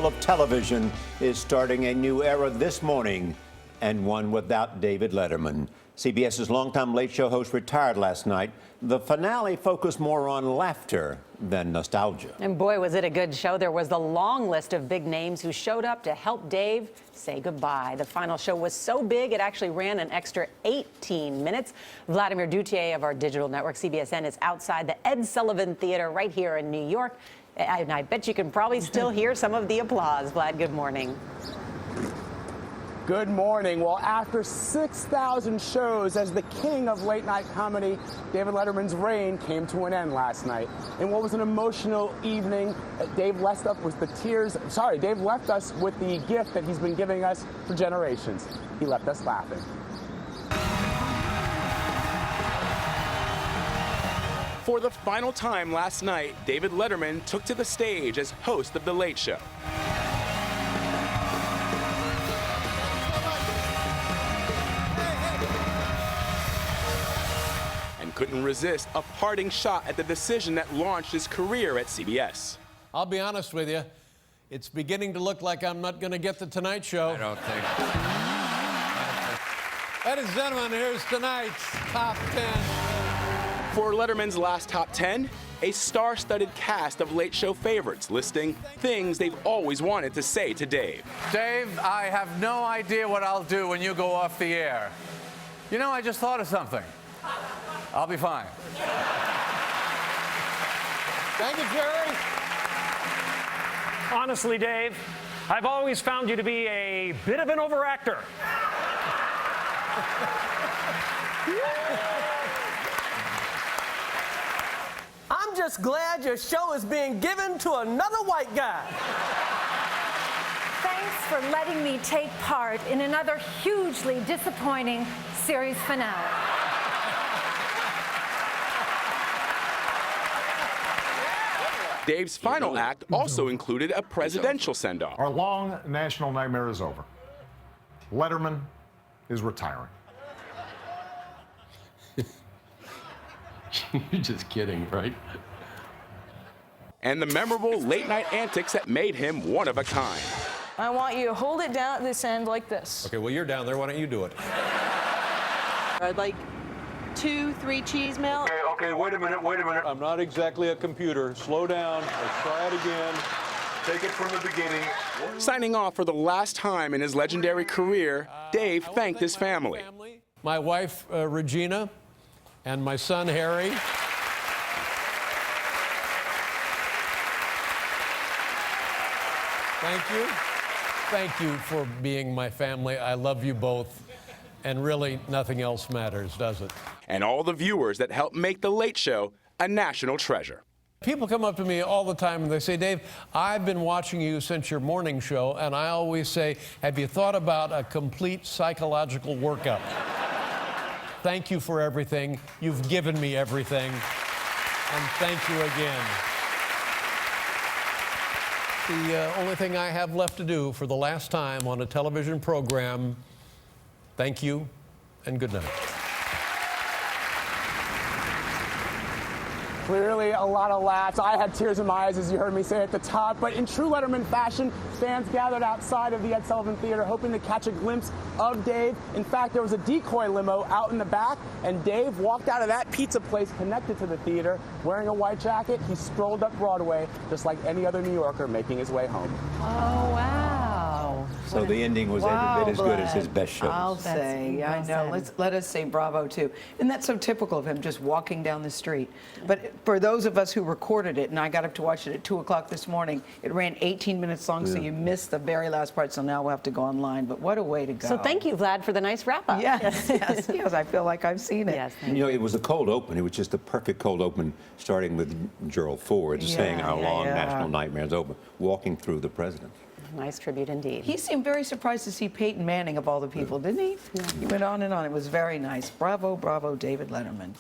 world of television is starting a new era this morning, and one without David Letterman. CBS's longtime late show host retired last night. The finale focused more on laughter than nostalgia. And boy, was it a good show. There was the long list of big names who showed up to help Dave say goodbye. The final show was so big, it actually ran an extra 18 minutes. Vladimir Duthiers of our digital network, CBSN, is outside the Ed Sullivan Theater right here in New York. And I bet you can probably still hear some of the applause. Vlad, good morning. Good morning. Well, after 6,000 shows as the king of late-night comedy, David Letterman's reign came to an end last night. In what was an emotional evening, Dave left us with the Dave left us with the gift that he's been giving us for generations. He left us laughing. For the final time last night, David Letterman took to the stage as host of The Late Show. And couldn't resist a parting shot at the decision that launched his career at CBS. I'll be honest with you, it's beginning to look like I'm not going to get the Tonight Show. I don't think. Ladies and gentlemen, here's tonight's Top 10. For Letterman's last Top 10, a star-studded cast of Late Show favorites listing things they've always wanted to say to Dave. Dave, I have no idea what I'll do when you go off the air. You know, I just thought of something. I'll be fine. Thank you, Jerry. Honestly, Dave, I've always found you to be a bit of an overactor. I'm just glad your show is being given to another white guy. Thanks for letting me take part in another hugely disappointing series finale. Dave's final act also included a presidential send-off. Our long national nightmare is over. Letterman is retiring. You're just kidding, right? And the memorable late-night antics that made him one of a kind. I want you to hold it down at this end like this. Okay, well, you're down there. Why don't you do it? I'd like 2, 3 cheese melt. Okay, wait a minute. I'm not exactly a computer. Slow down. Let's try it again. Take it from the beginning. Signing off for the last time in his legendary career, Dave thanked his family. My wife, Regina, and my son, Harry. Thank you. Thank you for being my family. I love you both. And really, nothing else matters, does it? And all the viewers that helped make The Late Show a national treasure. People come up to me all the time and they say, Dave, I've been watching you since your morning show, and I always say, have you thought about a complete psychological workup? Thank you for everything. You've given me everything. And thank you again. The only thing I have left to do for the last time on a television program, thank you and good night. Clearly a lot of laughs. I had tears in my eyes, as you heard me say at the top. But in true Letterman fashion, fans gathered outside of the Ed Sullivan Theater hoping to catch a glimpse of Dave. In fact, there was a decoy limo out in the back, and Dave walked out of that pizza place connected to the theater wearing a white jacket. He strolled up Broadway just like any other New Yorker making his way home. Oh, wow. So the ending was every bit as good as his best shows. I'll say, yeah, I know. Let us say bravo, too. And that's so typical of him, just walking down the street. But for those of us who recorded it, and I got up to watch it at 2 o'clock this morning, it ran 18 minutes long, so you missed the very last part, so now we'll have to go online. But what a way to go. So thank you, Vlad, for the nice wrap-up. Yes, yes, yes. I feel like I've seen it. Yes, You know, it was a cold open. It was just a perfect cold open, starting with Gerald Ford saying our long national nightmare is over, walking through the president. Nice tribute indeed. He seemed very surprised to see Peyton Manning of all the people, didn't he? Yeah. He went on and on. It was very nice. Bravo, bravo, David Letterman.